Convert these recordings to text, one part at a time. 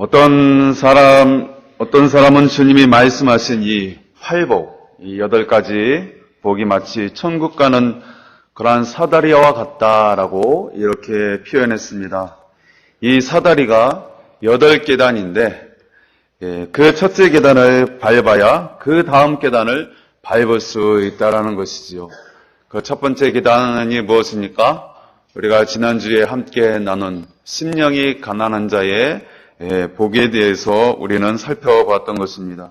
어떤 사람은 주님이 말씀하신 이 팔복, 이 8가지 복이 마치 천국 가는 그러한 사다리와 같다라고 이렇게 표현했습니다. 이 사다리가 8계단인데 그 첫째 계단을 밟아야 그 다음 계단을 밟을 수 있다라는 것이지요. 그 첫 번째 계단이 무엇입니까? 우리가 지난주에 함께 나눈 심령이 가난한 자의 복에 대해서 우리는 살펴봤던 것입니다.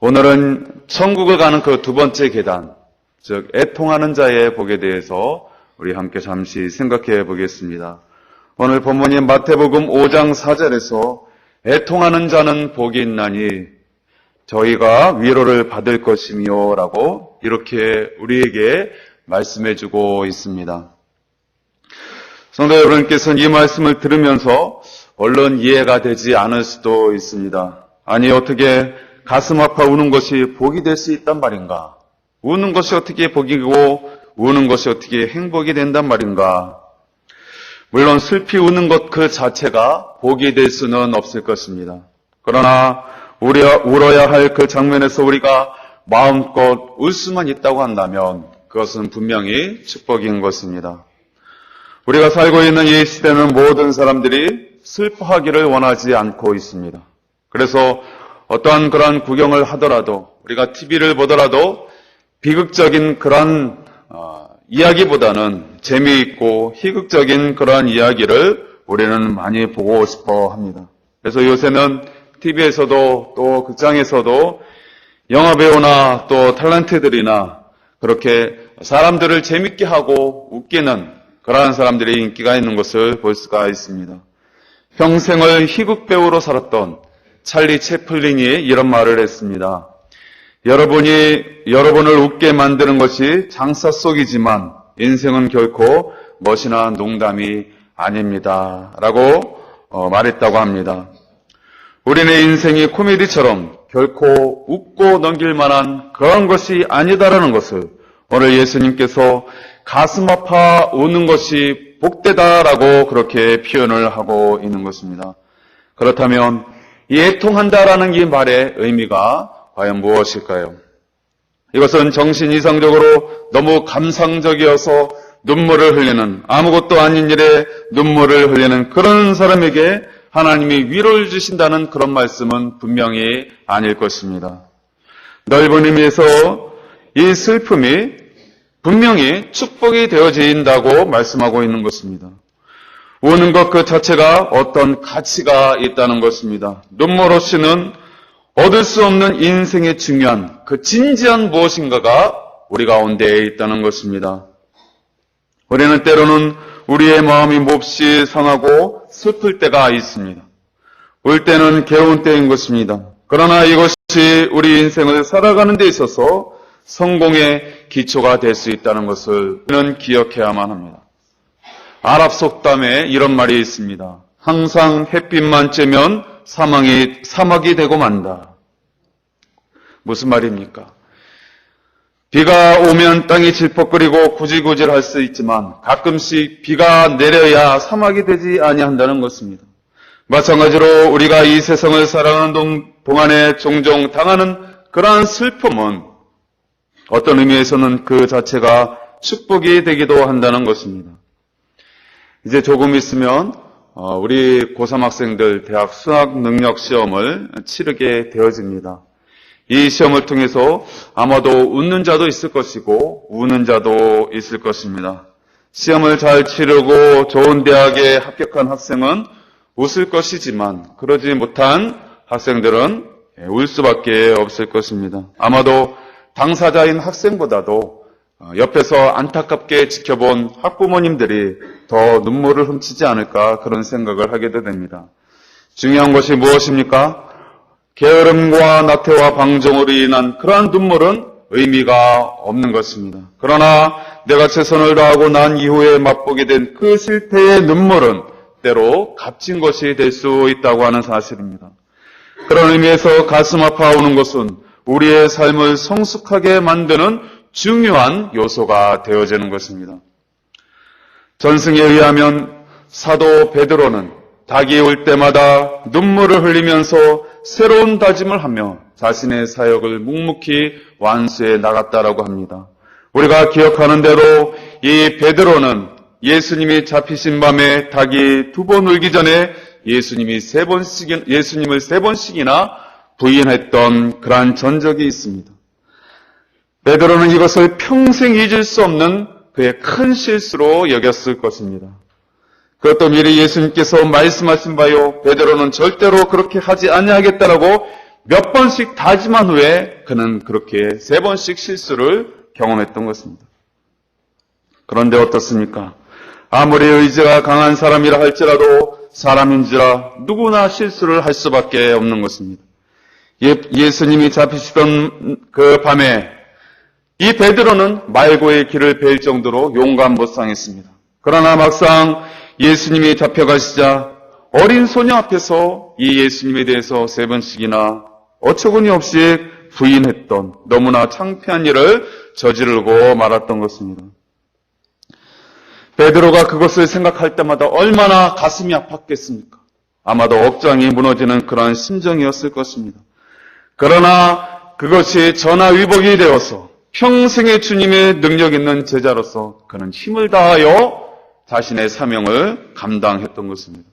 오늘은 천국을 가는 그 두 번째 계단, 즉 애통하는 자의 복에 대해서 우리 함께 잠시 생각해 보겠습니다. 오늘 본문인 마태복음 5장 4절에서 애통하는 자는 복이 있나니 저희가 위로를 받을 것이며 라고 이렇게 우리에게 말씀해 주고 있습니다. 성도 여러분께서는 이 말씀을 들으면서 얼른 이해가 되지 않을 수도 있습니다. 아니, 어떻게 가슴 아파 우는 것이 복이 될 수 있단 말인가? 우는 것이 어떻게 복이고 우는 것이 어떻게 행복이 된단 말인가? 물론 슬피 우는 것 그 자체가 복이 될 수는 없을 것입니다. 그러나 울어야 할 그 장면에서 우리가 마음껏 울 수만 있다고 한다면 그것은 분명히 축복인 것입니다. 우리가 살고 있는 이 시대는 모든 사람들이 슬퍼하기를 원하지 않고 있습니다. 그래서 어떠한 그런 구경을 하더라도 우리가 TV를 보더라도 비극적인 그런 이야기보다는 재미있고 희극적인 그런 이야기를 우리는 많이 보고 싶어 합니다. 그래서 요새는 TV에서도 또 극장에서도 영화배우나 또 탤런트들이나 그렇게 사람들을 재밌게 하고 웃기는 그러한 사람들의 인기가 있는 것을 볼 수가 있습니다. 평생을 희극배우로 살았던 찰리 채플린이 이런 말을 했습니다. 여러분을 웃게 만드는 것이 장사 속이지만 인생은 결코 멋이나 농담이 아닙니다. 라고 말했다고 합니다. 우리네 인생이 코미디처럼 결코 웃고 넘길 만한 그런 것이 아니다라는 것을 오늘 예수님께서 가슴 아파 우는 것이 복되다라고 그렇게 표현을 하고 있는 것입니다. 그렇다면 이 애통한다라는 이 말의 의미가 과연 무엇일까요? 이것은 정신 이상적으로 너무 감상적이어서 눈물을 흘리는, 아무것도 아닌 일에 눈물을 흘리는 그런 사람에게 하나님이 위로를 주신다는 그런 말씀은 분명히 아닐 것입니다. 넓은 의미에서 이 슬픔이 분명히 축복이 되어진다고 말씀하고 있는 것입니다. 우는 것 그 자체가 어떤 가치가 있다는 것입니다. 눈물 없이는 얻을 수 없는 인생의 중요한 그 진지한 무엇인가가 우리 가운데에 있다는 것입니다. 우리는 때로는 우리의 마음이 몹시 상하고 슬플 때가 있습니다. 울 때는 괴로운 때인 것입니다. 그러나 이것이 우리 인생을 살아가는 데 있어서 성공의 기초가 될 수 있다는 것을 우리는 기억해야만 합니다. 아랍 속담에 이런 말이 있습니다. 항상 햇빛만 쬐면 사막이 되고 만다. 무슨 말입니까? 비가 오면 땅이 질퍽거리고 구질구질할 수 있지만 가끔씩 비가 내려야 사막이 되지 아니한다는 것입니다. 마찬가지로 우리가 이 세상을 살아가는 동안에 종종 당하는 그러한 슬픔은 어떤 의미에서는 그 자체가 축복이 되기도 한다는 것입니다. 이제 조금 있으면 우리 고3 학생들 대학 수학 능력 시험을 치르게 되어집니다. 이 시험을 통해서 아마도 웃는 자도 있을 것이고 우는 자도 있을 것입니다. 시험을 잘 치르고 좋은 대학에 합격한 학생은 웃을 것이지만 그러지 못한 학생들은 울 수밖에 없을 것입니다. 아마도 당사자인 학생보다도 옆에서 안타깝게 지켜본 학부모님들이 더 눈물을 훔치지 않을까 그런 생각을 하게도 됩니다. 중요한 것이 무엇입니까? 게으름과 나태와 방종으로 인한 그러한 눈물은 의미가 없는 것입니다. 그러나 내가 최선을 다하고 난 이후에 맛보게 된 그 실패의 눈물은 때로 값진 것이 될 수 있다고 하는 사실입니다. 그런 의미에서 가슴 아파 오는 것은 우리의 삶을 성숙하게 만드는 중요한 요소가 되어지는 것입니다. 전승에 의하면 사도 베드로는 닭이 올 때마다 눈물을 흘리면서 새로운 다짐을 하며 자신의 사역을 묵묵히 완수해 나갔다라고 합니다. 우리가 기억하는 대로 이 베드로는 예수님이 잡히신 밤에 닭이 2번 울기 전에 예수님을 세 번씩이나 부인했던 그러한 전적이 있습니다. 베드로는 이것을 평생 잊을 수 없는 그의 큰 실수로 여겼을 것입니다. 그것도 미리 예수님께서 말씀하신 바요, 베드로는 절대로 그렇게 하지 아니하겠다라고 몇 번씩 다짐한 후에 그는 그렇게 3번씩 실수를 경험했던 것입니다. 그런데 어떻습니까? 아무리 의지가 강한 사람이라 할지라도 사람인지라 누구나 실수를 할 수밖에 없는 것입니다. 예수님이 잡히시던 그 밤에 이 베드로는 말고의 길을 벨 정도로 용감무쌍했습니다. 그러나 막상 예수님이 잡혀가시자 어린 소녀 앞에서 이 예수님에 대해서 3번씩이나 어처구니 없이 부인했던 너무나 창피한 일을 저지르고 말았던 것입니다. 베드로가 그것을 생각할 때마다 얼마나 가슴이 아팠겠습니까? 아마도 억장이 무너지는 그러한 심정이었을 것입니다. 그러나 그것이 전화위복이 되어서 평생의 주님의 능력 있는 제자로서 그는 힘을 다하여 자신의 사명을 감당했던 것입니다.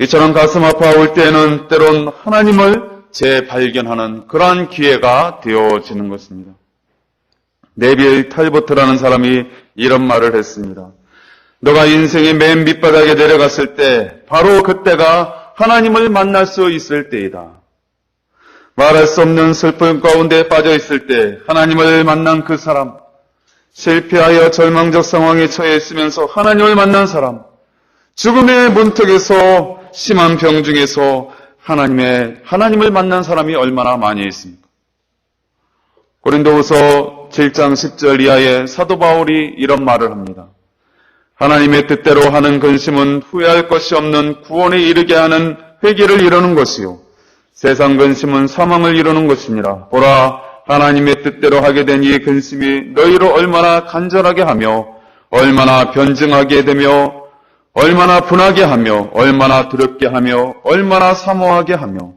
이처럼 가슴 아파올 때에는 때론 하나님을 재발견하는 그러한 기회가 되어지는 것입니다. 네빌 탈보트라는 사람이 이런 말을 했습니다. 너가 인생의 맨 밑바닥에 내려갔을 때 바로 그때가 하나님을 만날 수 있을 때이다. 말할 수 없는 슬픔 가운데 빠져 있을 때 하나님을 만난 그 사람, 실패하여 절망적 상황에 처해 있으면서 하나님을 만난 사람, 죽음의 문턱에서 심한 병 중에서 하나님을 만난 사람이 얼마나 많이 있습니까? 고린도후서 7장 10절 이하에 사도 바울이 이런 말을 합니다. 하나님의 뜻대로 하는 근심은 후회할 것이 없는 구원에 이르게 하는 회개를 이루는 것이요 세상 근심은 사망을 이루는 것이니라. 보라, 하나님의 뜻대로 하게 된 이 근심이 너희로 얼마나 간절하게 하며 얼마나 변증하게 되며 얼마나 분하게 하며 얼마나 두렵게 하며 얼마나 사모하게 하며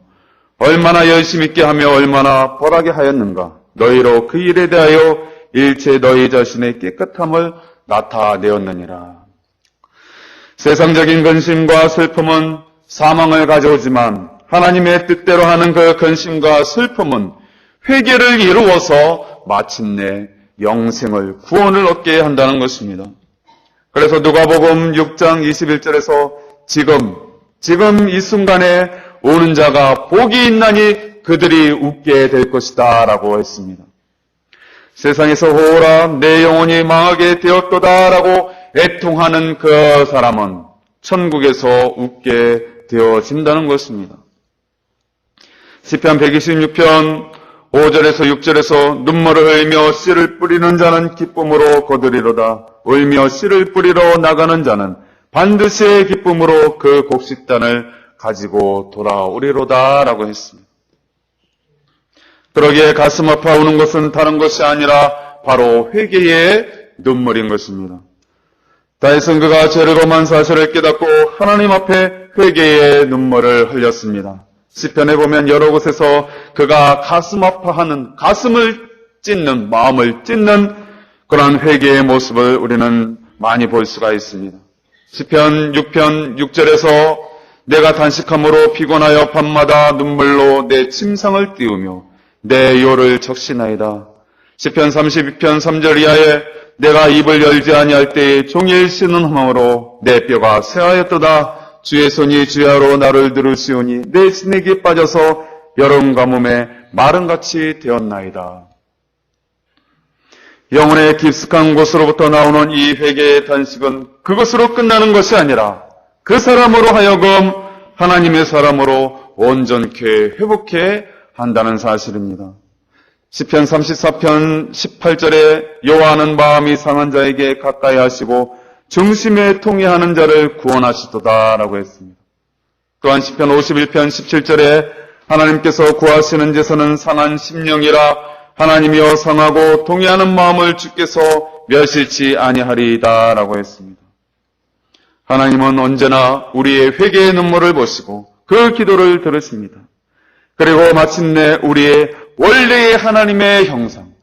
얼마나 열심 있게 하며 얼마나 벌하게 하였는가. 너희로 그 일에 대하여 일체 너희 자신의 깨끗함을 나타내었느니라. 세상적인 근심과 슬픔은 사망을 가져오지만 하나님의 뜻대로 하는 그 근심과 슬픔은 회개를 이루어서 마침내 영생을, 구원을 얻게 한다는 것입니다. 그래서 누가복음 6장 21절에서 지금 이 순간에 오는 자가 복이 있나니 그들이 웃게 될 것이다 라고 했습니다. 세상에서 호라 내 영혼이 망하게 되었도다 라고 애통하는 그 사람은 천국에서 웃게 되어진다는 것입니다. 시편 126편 5절에서 6절에서 눈물을 흘리며 씨를 뿌리는 자는 기쁨으로 거두리로다. 울며 씨를 뿌리러 나가는 자는 반드시 기쁨으로 그 곡식단을 가지고 돌아오리로다 라고 했습니다. 그러기에 가슴 아파오는 것은 다른 것이 아니라 바로 회개의 눈물인 것입니다. 다윗은 그가 죄를 범한 사실을 깨닫고 하나님 앞에 회개의 눈물을 흘렸습니다. 시편에 보면 여러 곳에서 그가 가슴 아파하는, 가슴을 찢는, 마음을 찢는 그러한 회개의 모습을 우리는 많이 볼 수가 있습니다. 시편 6편 6절에서 내가 단식함으로 피곤하여 밤마다 눈물로 내 침상을 띄우며 내 요를 적시나이다. 시편 32편 3절 이하에 내가 입을 열지 아니할 때에 종일 쉬는 함으로 내 뼈가 쇠하였도다. 주의 손이 주야로 나를 들으시오니 내 진액이 빠져서 여름 가뭄에 마른같이 되었나이다. 영혼의 깊숙한 곳으로부터 나오는 이 회개의 단식은 그것으로 끝나는 것이 아니라 그 사람으로 하여금 하나님의 사람으로 온전케 회복해 한다는 사실입니다. 시편 34편 18절에 여호와는 마음이 상한 자에게 가까이 하시고 중심에 통해하는 자를 구원하시도다 라고 했습니다. 또한 시편 51편 17절에 하나님께서 구하시는 제사는 상한 심령이라 하나님이여 상하고 통해하는 마음을 주께서 멸실치 아니하리이다 라고 했습니다. 하나님은 언제나 우리의 회개의 눈물을 보시고 그 기도를 들으십니다. 그리고 마침내 우리의 원래의 하나님의 형상,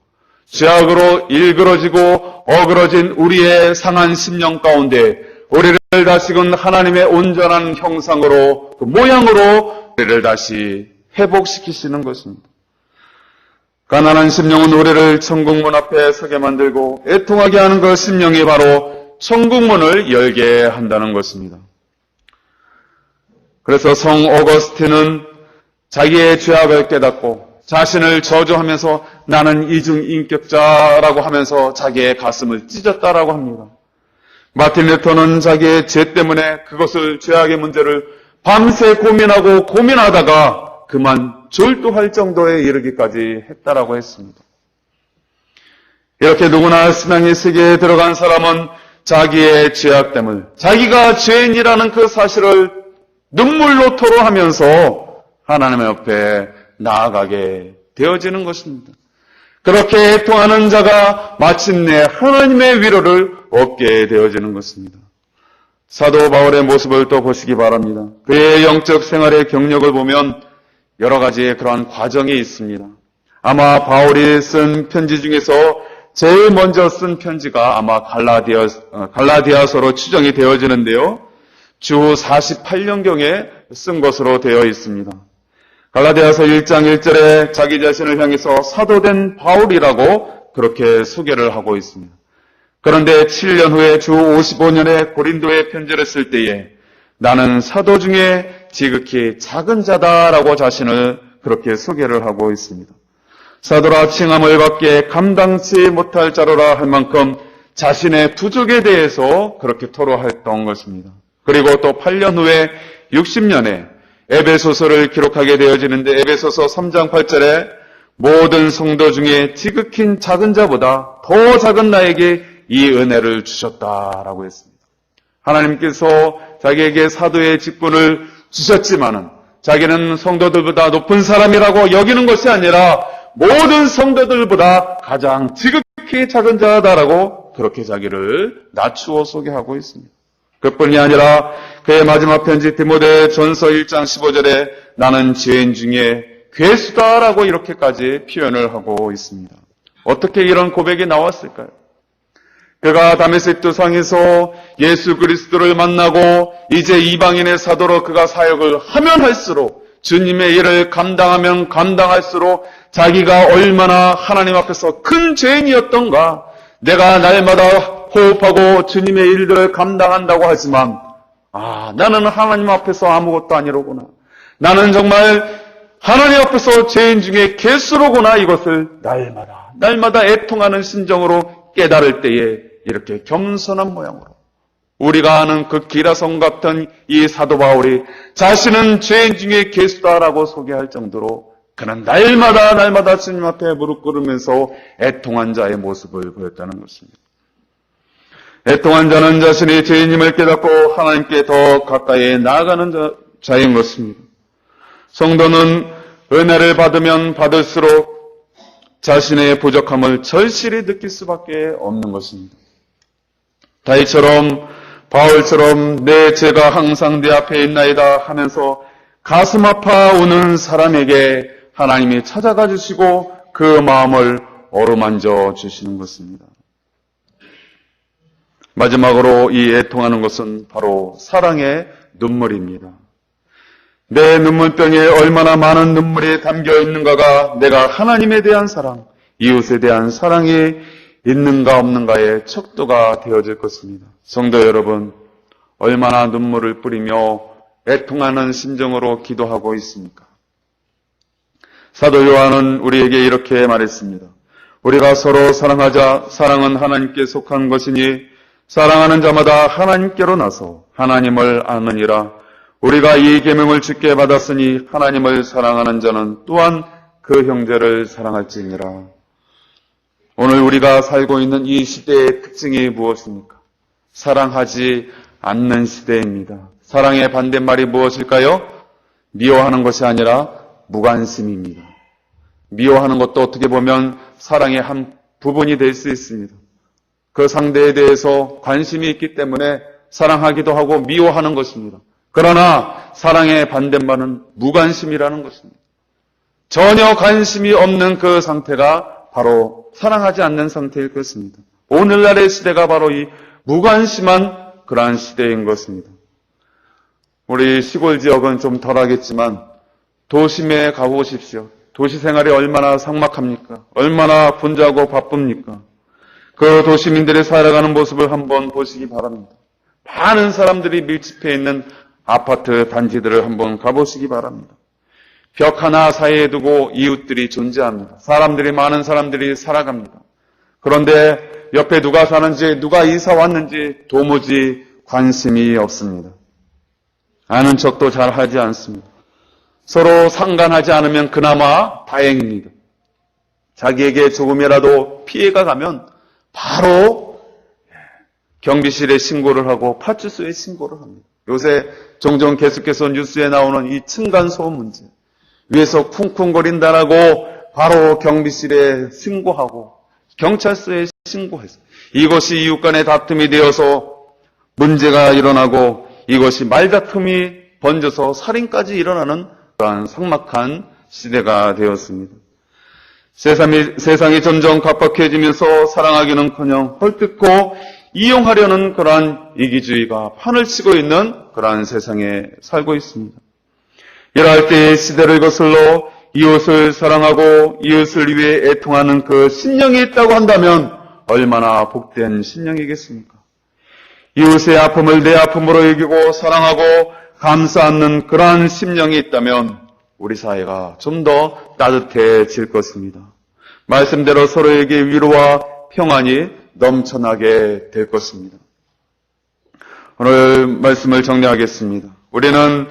죄악으로 일그러지고 어그러진 우리의 상한 심령 가운데 우리를 다시금 하나님의 온전한 형상으로, 그 모양으로 우리를 다시 회복시키시는 것입니다. 가난한 심령은 우리를 천국문 앞에 서게 만들고 애통하게 하는 그 심령이 바로 천국문을 열게 한다는 것입니다. 그래서 성 어거스틴은 자기의 죄악을 깨닫고 자신을 저주하면서 나는 이중인격자라고 하면서 자기의 가슴을 찢었다라고 합니다. 마틴 루터는 자기의 죄 때문에 그것을, 죄악의 문제를 밤새 고민하다가 그만 졸도할 정도에 이르기까지 했다라고 했습니다. 이렇게 누구나 신앙의 세계에 들어간 사람은 자기의 죄악됨을, 자기가 죄인이라는 그 사실을 눈물로 토로하면서 하나님 옆에 나아가게 되어지는 것입니다. 그렇게 애통하는 자가 마침내 하나님의 위로를 얻게 되어지는 것입니다. 사도 바울의 모습을 또 보시기 바랍니다. 그의 영적 생활의 경력을 보면 여러 가지의 그러한 과정이 있습니다. 아마 바울이 쓴 편지 중에서 제일 먼저 쓴 편지가 아마 갈라디아서로 추정이 되어지는데요. 주 48년경에 쓴 것으로 되어 있습니다. 갈라디아서 1장 1절에 자기 자신을 향해서 사도된 바울이라고 그렇게 소개를 하고 있습니다. 그런데 7년 후에 주 55년에 고린도에 편지를 쓸 때에 나는 사도 중에 지극히 작은 자다라고 자신을 그렇게 소개를 하고 있습니다. 사도라 칭함을 받기에 감당치 못할 자로라 할 만큼 자신의 부족에 대해서 그렇게 토로했던 것입니다. 그리고 또 8년 후에 60년에 에베소서를 기록하게 되어지는데 에베소서 3장 8절에 모든 성도 중에 지극히 작은 자보다 더 작은 나에게 이 은혜를 주셨다라고 했습니다. 하나님께서 자기에게 사도의 직분을 주셨지만은 자기는 성도들보다 높은 사람이라고 여기는 것이 아니라 모든 성도들보다 가장 지극히 작은 자다라고 그렇게 자기를 낮추어 소개하고 있습니다. 그뿐이 아니라 그의 마지막 편지 디모데 전서 1장 15절에 나는 죄인 중에 괴수다라고 이렇게까지 표현을 하고 있습니다. 어떻게 이런 고백이 나왔을까요? 그가 다메섹 상에서 예수 그리스도를 만나고 이제 이방인의 사도로 그가 사역을 하면 할수록 주님의 일을 감당하면 감당할수록 자기가 얼마나 하나님 앞에서 큰 죄인이었던가, 내가 날마다 호흡하고 주님의 일들을 감당한다고 하지만 나는 하나님 앞에서 아무것도 아니로구나, 나는 정말 하나님 앞에서 죄인 중에 괴수로구나, 이것을 날마다 애통하는 심정으로 깨달을 때에 이렇게 겸손한 모양으로 우리가 아는 그 기라성 같은 이 사도 바울이 자신은 죄인 중에 괴수다라고 소개할 정도로 그는 날마다 주님 앞에 무릎 꿇으면서 애통한 자의 모습을 보였다는 것입니다. 애통한 자는 자신이 죄인임을 깨닫고 하나님께 더 가까이 나아가는 자인 것입니다. 성도는 은혜를 받으면 받을수록 자신의 부족함을 절실히 느낄 수밖에 없는 것입니다. 다윗처럼, 바울처럼 내 죄가 항상 내 앞에 있나이다 하면서 가슴 아파 우는 사람에게 하나님이 찾아가 주시고 그 마음을 어루만져 주시는 것입니다. 마지막으로 이 애통하는 것은 바로 사랑의 눈물입니다. 내 눈물병에 얼마나 많은 눈물이 담겨 있는가가 내가 하나님에 대한 사랑, 이웃에 대한 사랑이 있는가 없는가의 척도가 되어질 것입니다. 성도 여러분, 얼마나 눈물을 뿌리며 애통하는 심정으로 기도하고 있습니까? 사도 요한은 우리에게 이렇게 말했습니다. 우리가 서로 사랑하자. 사랑은 하나님께 속한 것이니 사랑하는 자마다 하나님께로 나서 하나님을 아느니라. 우리가 이 계명을 주께 받았으니 하나님을 사랑하는 자는 또한 그 형제를 사랑할지니라. 오늘 우리가 살고 있는 이 시대의 특징이 무엇입니까? 사랑하지 않는 시대입니다. 사랑의 반대말이 무엇일까요? 미워하는 것이 아니라 무관심입니다. 미워하는 것도 어떻게 보면 사랑의 한 부분이 될 수 있습니다. 그 상대에 대해서 관심이 있기 때문에 사랑하기도 하고 미워하는 것입니다. 그러나 사랑의 반대말은 무관심이라는 것입니다. 전혀 관심이 없는 그 상태가 바로 사랑하지 않는 상태일 것입니다. 오늘날의 시대가 바로 이 무관심한 그러한 시대인 것입니다. 우리 시골 지역은 좀 덜하겠지만 도심에 가보십시오. 도시 생활이 얼마나 삭막합니까? 얼마나 분주하고 바쁩니까? 그 도시민들이 살아가는 모습을 한번 보시기 바랍니다. 많은 사람들이 밀집해 있는 아파트 단지들을 한번 가보시기 바랍니다. 벽 하나 사이에 두고 이웃들이 존재합니다. 많은 사람들이 살아갑니다. 그런데 옆에 누가 사는지, 누가 이사 왔는지 도무지 관심이 없습니다. 아는 척도 잘 하지 않습니다. 서로 상관하지 않으면 그나마 다행입니다. 자기에게 조금이라도 피해가 가면 바로 경비실에 신고를 하고 파출소에 신고를 합니다. 요새 종종 계속해서 뉴스에 나오는 이 층간소음 문제. 위에서 쿵쿵거린다라고 바로 경비실에 신고하고 경찰서에 신고해서 이것이 이웃 간의 다툼이 되어서 문제가 일어나고 이것이 말다툼이 번져서 살인까지 일어나는 그러한 삭막한 시대가 되었습니다. 세상이 점점 각박해지면서 사랑하기는커녕 헐뜯고 이용하려는 그러한 이기주의가 판을 치고 있는 그러한 세상에 살고 있습니다. 이러할 때의 시대를 거슬러 이웃을 사랑하고 이웃을 위해 애통하는 그 신령이 있다고 한다면 얼마나 복된 신령이겠습니까? 이웃의 아픔을 내 아픔으로 여기고 사랑하고 감싸 안는 그러한 심령이 있다면 우리 사회가 좀 더 따뜻해질 것입니다. 말씀대로 서로에게 위로와 평안이 넘쳐나게 될 것입니다. 오늘 말씀을 정리하겠습니다. 우리는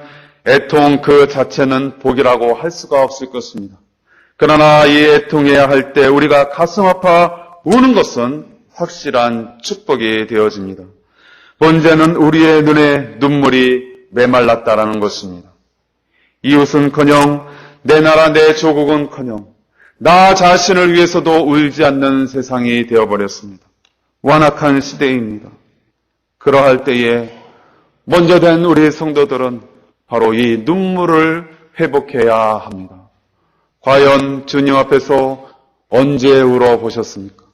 애통 그 자체는 복이라고 할 수가 없을 것입니다. 그러나 이 애통해야 할 때 우리가 가슴 아파 우는 것은 확실한 축복이 되어집니다. 문제는 우리의 눈에 눈물이 메말랐다라는 것입니다. 이웃은커녕 내 나라 내 조국은커녕 나 자신을 위해서도 울지 않는 세상이 되어버렸습니다. 완악한 시대입니다. 그러할 때에 먼저 된 우리 성도들은 바로 이 눈물을 회복해야 합니다. 과연 주님 앞에서 언제 울어보셨습니까?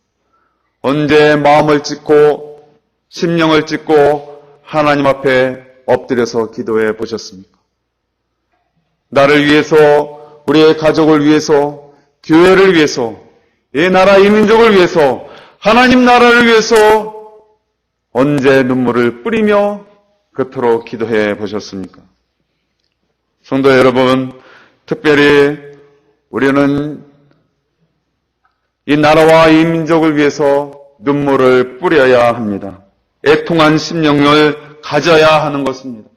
언제 마음을 찢고 심령을 찢고 하나님 앞에 엎드려서 기도해 보셨습니까? 나를 위해서, 우리의 가족을 위해서, 교회를 위해서, 이 나라 이 민족을 위해서, 하나님 나라를 위해서 언제 눈물을 뿌리며 그토록 기도해 보셨습니까? 성도 여러분, 특별히 우리는 이 나라와 이 민족을 위해서 눈물을 뿌려야 합니다. 애통한 심령을 가져야 하는 것입니다.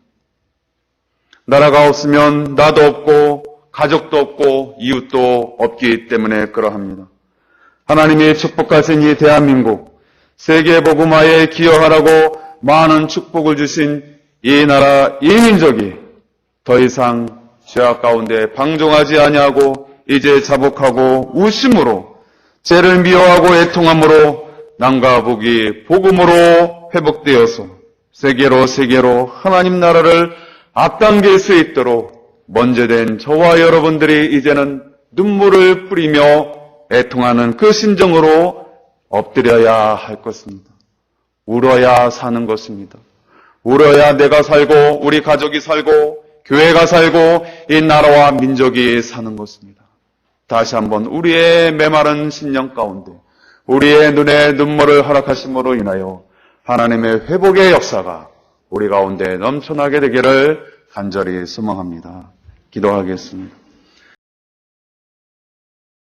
나라가 없으면 나도 없고 가족도 없고 이웃도 없기 때문에 그러합니다. 하나님이 축복하신 이 대한민국, 세계 복음화에 기여하라고 많은 축복을 주신 이 나라, 이 민족이 더 이상 죄악 가운데 방종하지 아니하고 이제 자복하고 우심으로 죄를 미워하고 애통함으로 남과 북이 복음으로 회복되어서 세계로 하나님 나라를 앞당길 수 있도록 먼저 된 저와 여러분들이 이제는 눈물을 뿌리며 애통하는 그 심정으로 엎드려야 할 것입니다. 울어야 사는 것입니다. 울어야 내가 살고 우리 가족이 살고 교회가 살고 이 나라와 민족이 사는 것입니다. 다시 한번 우리의 메마른 심령 가운데 우리의 눈에 눈물을 허락하심으로 인하여 하나님의 회복의 역사가 우리 가운데 넘쳐나게 되기를 간절히 소망합니다. 기도하겠습니다.